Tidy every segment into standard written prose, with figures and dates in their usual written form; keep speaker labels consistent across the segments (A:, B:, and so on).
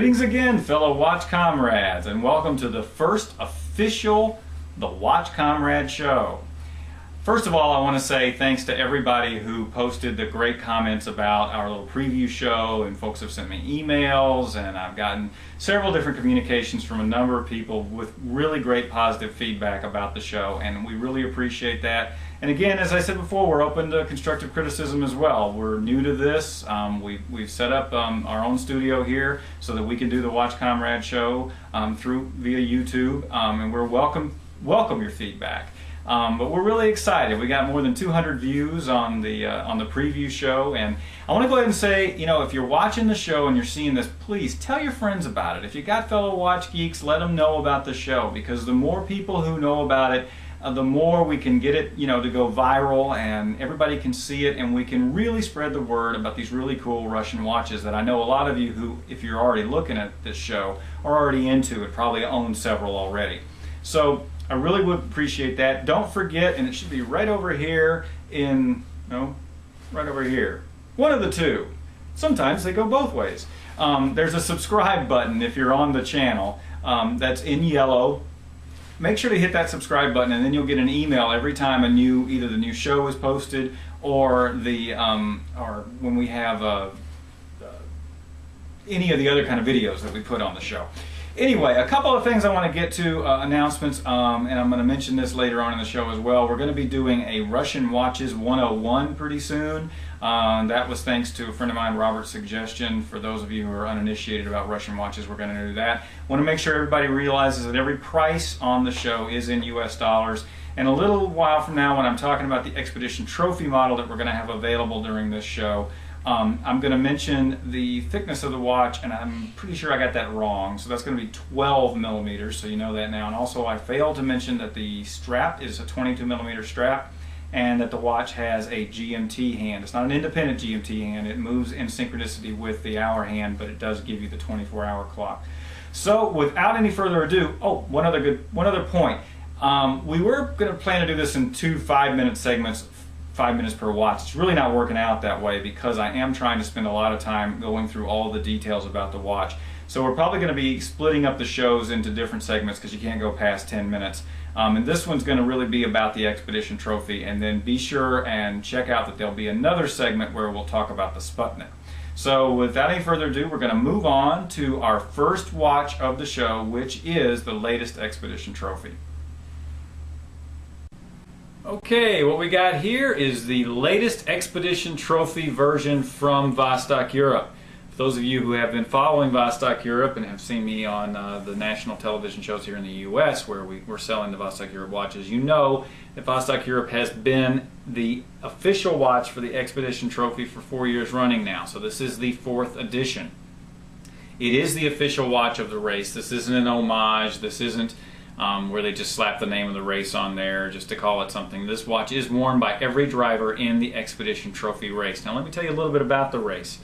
A: Greetings again, fellow Watch Comrades, and welcome to the first official The Watch Komrade Show. First of all, I want to say thanks to everybody who posted the great comments about our little preview show, and folks have sent me emails, and I've gotten several different communications from a number of people with really great positive feedback about the show, and we really appreciate that. And again, as I said before, we're open to constructive criticism as well. We're new to this. We've set up our own studio here so that we can do the Watch Komrade Show via YouTube, and we're welcome your feedback. But we're really excited. We got more than 200 views on the preview show, and I want to go ahead and say, you know, if you're watching the show and you're seeing this, please tell your friends about it. If you got fellow watch geeks, let them know about the show, because the more people who know about it, the more we can get it, you know, to go viral, and everybody can see it, and we can really spread the word about these really cool Russian watches that I know a lot of you who, if you're already looking at this show, are already into it, probably own several already. So I really would appreciate that. Don't forget, and it should be right over here right over here. One of the two. Sometimes they go both ways. There's a subscribe button if you're on the channel that's in yellow. Make sure to hit that subscribe button, and then you'll get an email every time either the new show is posted, or or when we have any of the other kind of videos that we put on the show. Anyway, a couple of things I want to get to, announcements, and I'm going to mention this later on in the show as well. We're going to be doing a Russian Watches 101 pretty soon. That was thanks to a friend of mine, Robert's suggestion. For those of you who are uninitiated about Russian watches, we're going to do that. Want to make sure everybody realizes that every price on the show is in US dollars. And a little while from now, when I'm talking about the Expedition Trophy model that we're going to have available during this show, I'm going to mention the thickness of the watch, and I'm pretty sure I got that wrong, so that's going to be 12 millimeters, so you know that now. And also I failed to mention that the strap is a 22 millimeter strap, and that the watch has a GMT hand. It's not an independent GMT hand. It moves in synchronicity with the hour hand, but it does give you the 24-hour clock. So without any further ado, one other point. We were going to plan to do this in two 5-minute segments, 5 minutes per watch. It's really not working out that way because I am trying to spend a lot of time going through all the details about the watch. So we're probably going to be splitting up the shows into different segments because you can't go past 10 minutes. And this one's going to really be about the Expedition Trophy, and then be sure and check out that there'll be another segment where we'll talk about the Sputnik. So without any further ado, we're going to move on to our first watch of the show, which is the latest Expedition Trophy. Okay, what we got here is the latest Expedition Trophy version from Vostok-Europe. For those of you who have been following Vostok-Europe and have seen me on the national television shows here in the US where we're selling the Vostok-Europe watches, you know that Vostok-Europe has been the official watch for the Expedition Trophy for 4 years running now. So this is the 4th edition. It is the official watch of the race. This isn't an homage. This isn't where they just slap the name of the race on there just to call it something. This watch is worn by every driver in the Expedition Trophy race. Now let me tell you a little bit about the race.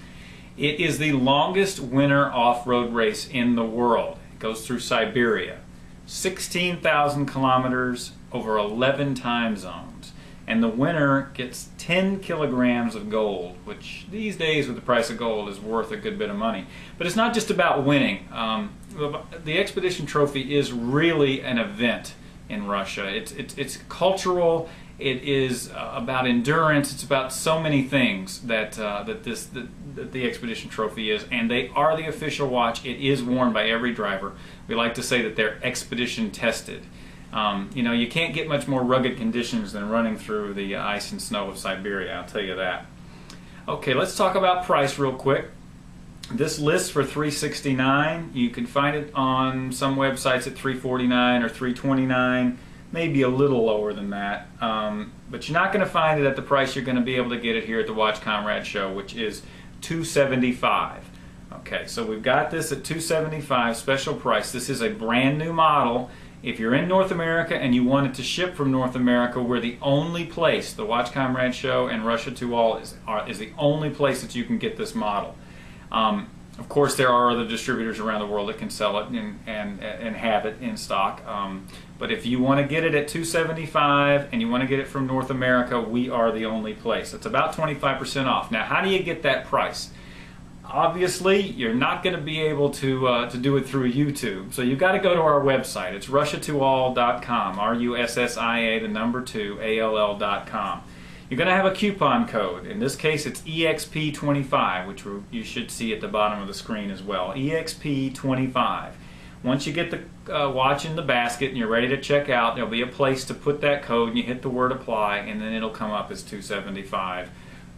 A: It is the longest winter off-road race in the world. It goes through Siberia. 16,000 kilometers over 11 time zones. And the winner gets 10 kilograms of gold, which these days with the price of gold is worth a good bit of money. But it's not just about winning. The Expedition Trophy is really an event in Russia. It's cultural. It is about endurance. It's about so many things that the Expedition Trophy is, and they are the official watch. It is worn by every driver. We like to say that they're expedition tested. You know, you can't get much more rugged conditions than running through the ice and snow of Siberia, I'll tell you that. Okay, let's talk about price real quick. This lists for $369. You can find it on some websites at $349 or $329, maybe a little lower than that. But you're not going to find it at the price you're going to be able to get it here at the Watch Komrade Show, which is $275. Okay, so we've got this at $275, special price. This is a brand new model. If you're in North America and you want it to ship from North America, we're the only place, the Watch Komrade Show and Russia to All is the only place that you can get this model. Of course, there are other distributors around the world that can sell it and have it in stock. But if you want to get it at $275 and you want to get it from North America, we are the only place. It's about 25% off. Now, how do you get that price? obviously, you're not going to be able to do it through YouTube. So you've got to go to our website. It's russiatoall.com, R-U-S-S-I-A, the number 2, A-L-L.com. You're going to have a coupon code. In this case, it's EXP25, which you should see at the bottom of the screen as well. EXP25. Once you get the watch in the basket and you're ready to check out, there'll be a place to put that code, and you hit the word apply, and then it'll come up as $275.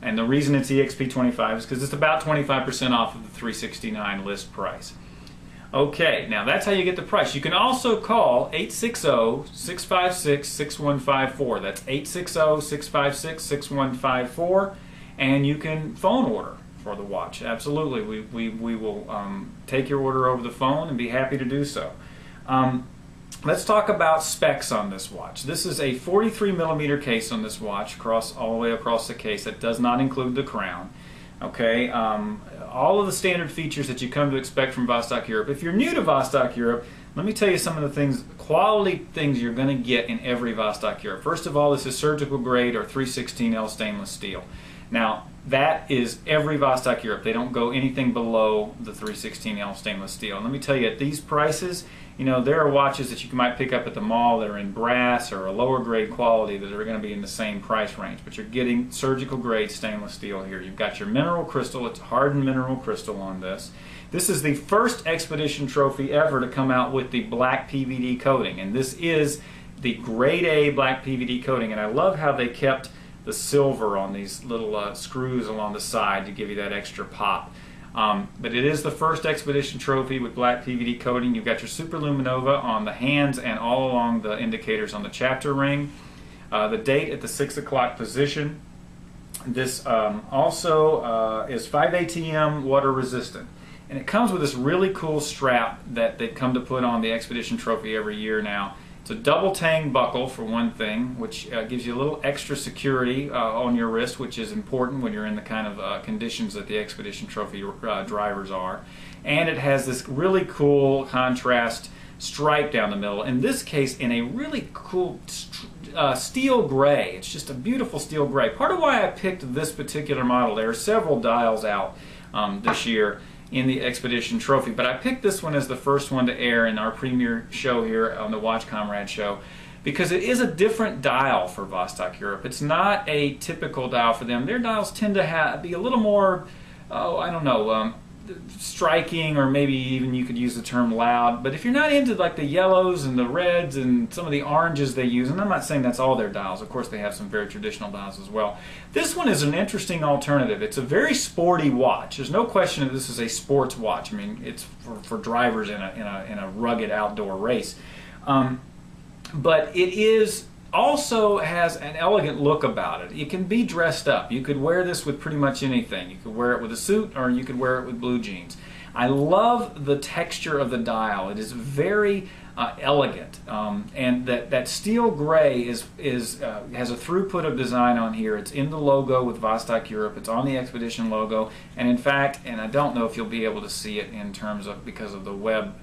A: And the reason it's EXP25 is because it's about 25% off of the $369 list price. Okay, now that's how you get the price. You can also call 860-656-6154. That's 860-656-6154, and you can phone order for the watch. Absolutely, we will take your order over the phone and be happy to do so. Let's talk about specs on this watch. This is a 43mm case on this watch, all the way across the case. That does not include the crown. Okay, all of the standard features that you come to expect from Vostok-Europe. If you're new to Vostok-Europe, let me tell you some of the things, quality things you're going to get in every Vostok-Europe. First of all, this is surgical grade or 316L stainless steel. Now, that is every Vostok-Europe. They don't go anything below the 316L stainless steel. And let me tell you, at these prices, you know, there are watches that you might pick up at the mall that are in brass or a lower grade quality that are going to be in the same price range. But you're getting surgical grade stainless steel here. You've got your mineral crystal. It's hardened mineral crystal on this. This is the first Expedition trophy ever to come out with the black PVD coating. And this is the grade A black PVD coating. And I love how they kept the silver on these little screws along the side to give you that extra pop. But it is the first Expedition trophy with black PVD coating. You've got your superluminova on the hands and all along the indicators on the chapter ring. The date at the 6 o'clock position. This also is 5 ATM water resistant. And it comes with this really cool strap that they've come to put on the Expedition trophy every year now. It's a double tang buckle for one thing, which gives you a little extra security on your wrist, which is important when you're in the kind of conditions that the Expedition trophy drivers are. And it has this really cool contrast stripe down the middle. In this case, in a really cool steel gray. It's just a beautiful steel gray. Part of why I picked this particular model, there are several dials out this year in the Expedition trophy, but I picked this one as the first one to air in our premiere show here on the Watch Komrade Show because it is a different dial for Vostok-Europe. It's not a typical dial for them. Their dials tend to be a little more, I don't know, striking, or maybe even you could use the term loud. But if you're not into like the yellows and the reds and some of the oranges they use, and I'm not saying that's all their dials, of course they have some very traditional dials as well. This one is an interesting alternative. It's a very sporty watch. There's no question that this is a sports watch. I mean, it's for drivers in a rugged outdoor race. But it is also has an elegant look about it. It can be dressed up. You could wear this with pretty much anything. You could wear it with a suit, or you could wear it with blue jeans. I love the texture of the dial. It is very elegant, and that steel gray has a throughput of design on here. It's in the logo with Vostok-Europe. It's on the Expedition logo, and in fact, and I don't know if you'll be able to see it in terms of because of the web,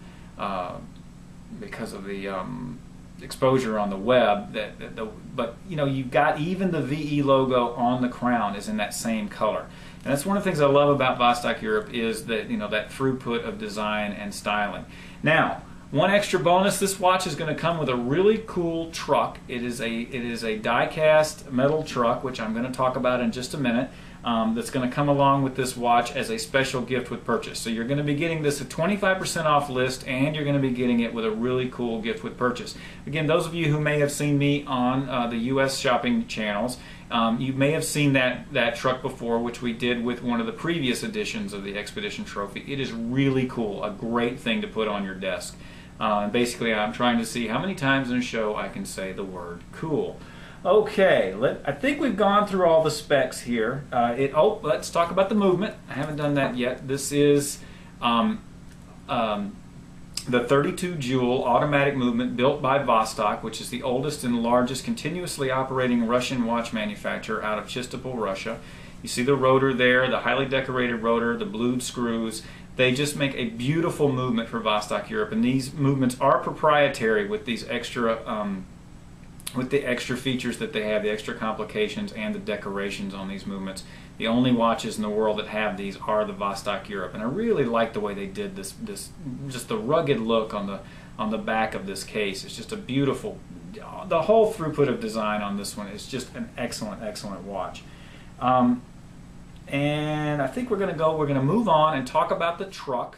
A: because of the exposure on the web, but you know, you've got even the VE logo on the crown is in that same color. And that's one of the things I love about Vostok-Europe is that, you know, that throughput of design and styling. Now, one extra bonus, this watch is going to come with a really cool truck. It is a die-cast metal truck, which I'm going to talk about in just a minute. That's going to come along with this watch as a special gift with purchase. So you're going to be getting this at 25% off list, and you're going to be getting it with a really cool gift with purchase. Again, those of you who may have seen me on the U.S. shopping channels, you may have seen that truck before, which we did with one of the previous editions of the Expedition trophy. It is really cool, a great thing to put on your desk. Basically, I'm trying to see how many times in a show I can say the word cool. Okay, I think we've gone through all the specs here. Let's talk about the movement. I haven't done that yet. This is the 32 Joule automatic movement built by Vostok, which is the oldest and largest continuously operating Russian watch manufacturer out of Chistopol, Russia. You see the rotor there, the highly decorated rotor, the blued screws. They just make a beautiful movement for Vostok-Europe, and these movements are proprietary with these extra with the extra features that they have, the extra complications and the decorations on these movements. The only watches in the world that have these are the Vostok-Europe, and I really like the way they did this just the rugged look on the back of this case. It's just a beautiful, the whole throughput of design on this one is just an excellent watch. And I think we're going to move on and talk about the truck.